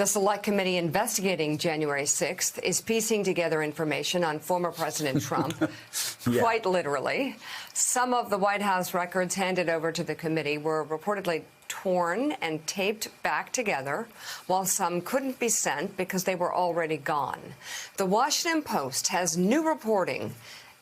The Select Committee investigating January 6th is piecing together information on former President Trump, quite literally. Some of the White House records handed over to the committee were reportedly torn and taped back together, while some couldn't be sent because they were already gone. The Washington Post has new reporting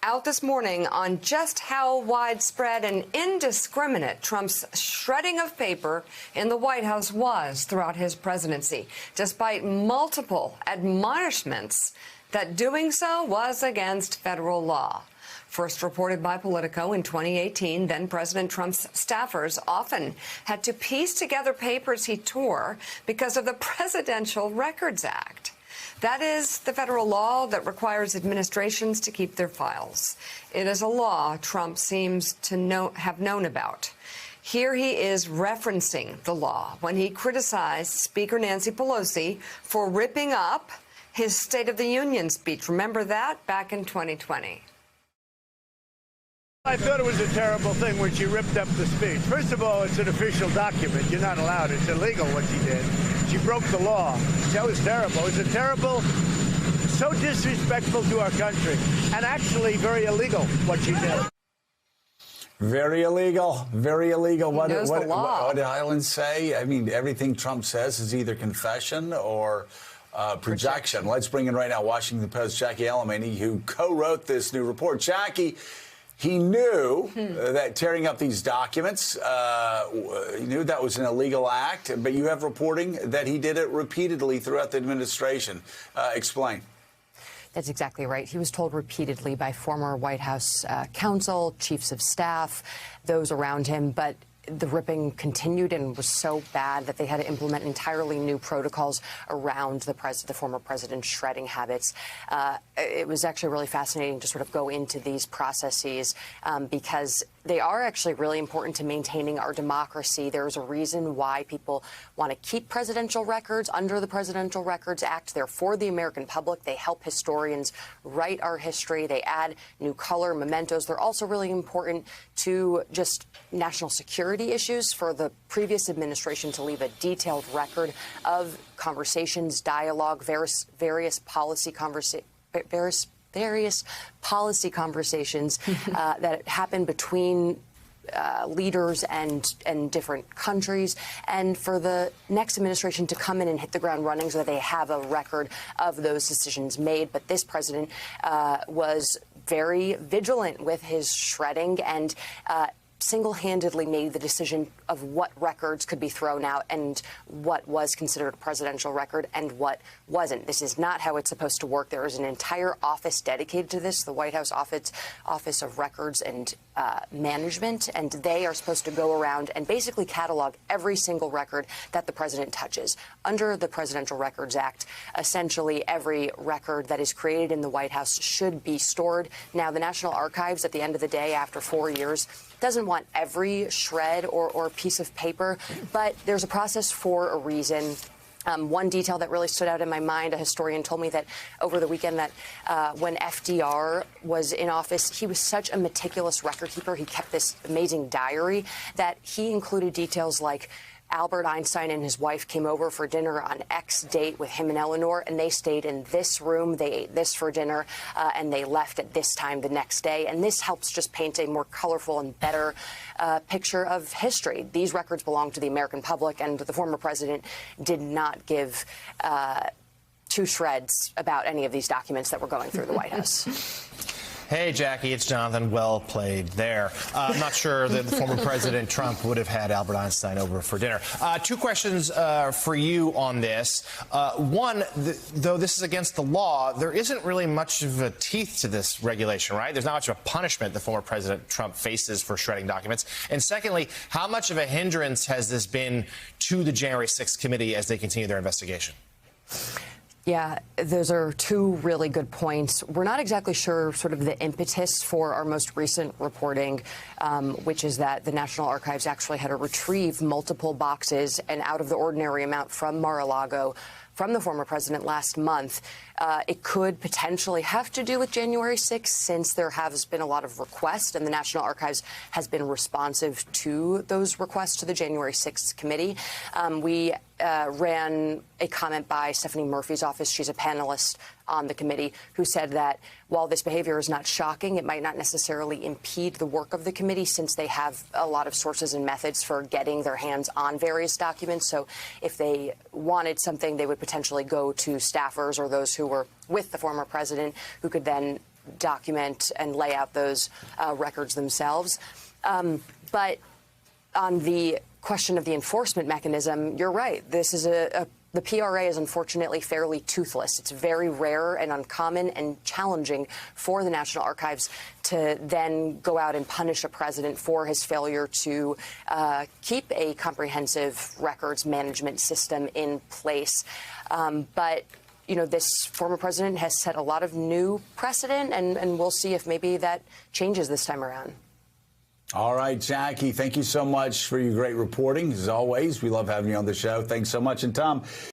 out this morning on just how widespread and indiscriminate Trump's shredding of paper in the White House was throughout his presidency, despite multiple admonishments that doing so was against federal law. First reported by Politico in 2018, then President Trump's staffers often had to piece together papers he tore because of the Presidential Records Act. That is the federal law that requires administrations to keep their files. It is a law Trump seems to have known about. Here he is referencing the law when he criticized Speaker Nancy Pelosi for ripping up his State of the Union speech. Remember that? Back in 2020. I thought it was a terrible thing when she ripped up the speech. First of all, it's an official document. You're not allowed. It's illegal what she did. She broke the law. That was terrible. It was terrible, so disrespectful to our country, and actually very illegal what she did. Very illegal. Very illegal. What did Island say? I mean, everything Trump says is either confession or projection. Let's bring in right now Washington Post Jackie Alemany, who co-wrote this new report. Jackie, he knew that tearing up these documents, he knew that was an illegal act, but you have reporting that he did it repeatedly throughout the administration. Explain. That's exactly right. He was told repeatedly by former White House counsel, chiefs of staff, those around him, but the ripping continued and was so bad that they had to implement entirely new protocols around the former president's shredding habits. It was actually really fascinating to sort of go into these processes because they are actually really important to maintaining our democracy. There's a reason why people want to keep presidential records under the Presidential Records Act. They're for the American public. They help historians write our history. They add new color, mementos. They're also really important to just national security issues for the previous administration to leave a detailed record of conversations, dialogue, various policy conversations that happen between leaders and different countries, and for the next administration to come in and hit the ground running so that they have a record of those decisions made. But this president was very vigilant with his shredding and single-handedly made the decision of what records could be thrown out and what was considered a presidential record and what wasn't. This is not how it's supposed to work. There is an entire office dedicated to this, the White House Office of Records and Management, and they are supposed to go around and basically catalog every single record that the president touches. Under the Presidential Records Act, essentially every record that is created in the White House should be stored. Now, the National Archives, at the end of the day, after 4 years, doesn't want every shred or piece of paper, but there's a process for a reason. One detail that really stood out in my mind, a historian told me that over the weekend that when FDR was in office, he was such a meticulous record keeper. He kept this amazing diary that he included details like Albert Einstein and his wife came over for dinner on X date with him and Eleanor, and they stayed in this room. They ate this for dinner, and they left at this time the next day. And this helps just paint a more colorful and better picture of history. These records belong to the American public, and the former president did not give two shreds about any of these documents that were going through the White House. Hey, Jackie, it's Jonathan. Well played there. I'm not sure that the former President Trump would have had Albert Einstein over for dinner. Two questions for you on this. One, though this is against the law, there isn't really much of a teeth to this regulation, right? There's not much of a punishment the former President Trump faces for shredding documents. And secondly, how much of a hindrance has this been to the January 6th committee as they continue their investigation? Yeah, those are two really good points. We're not exactly sure sort of the impetus for our most recent reporting, which is that the National Archives actually had to retrieve multiple boxes, an out of the ordinary amount from Mar-a-Lago from the former president last month. It could potentially have to do with January 6th, since there has been a lot of requests, and the National Archives has been responsive to those requests to the January 6th committee. We ran a comment by Stephanie Murphy's office. She's a panelist on the committee, who said that while this behavior is not shocking, it might not necessarily impede the work of the committee, since they have a lot of sources and methods for getting their hands on various documents. So if they wanted something, they would potentially go to staffers or those who were with the former president, who could then document and lay out those records themselves. But on the question of the enforcement mechanism, you're right. This is the PRA is unfortunately fairly toothless. It's very rare and uncommon and challenging for the National Archives to then go out and punish a president for his failure to keep a comprehensive records management system in place. But you know, this former president has set a lot of new precedent, and we'll see if maybe that changes this time around. All right, Jackie, thank you so much for your great reporting. As always, we love having you on the show. Thanks so much. And Tom,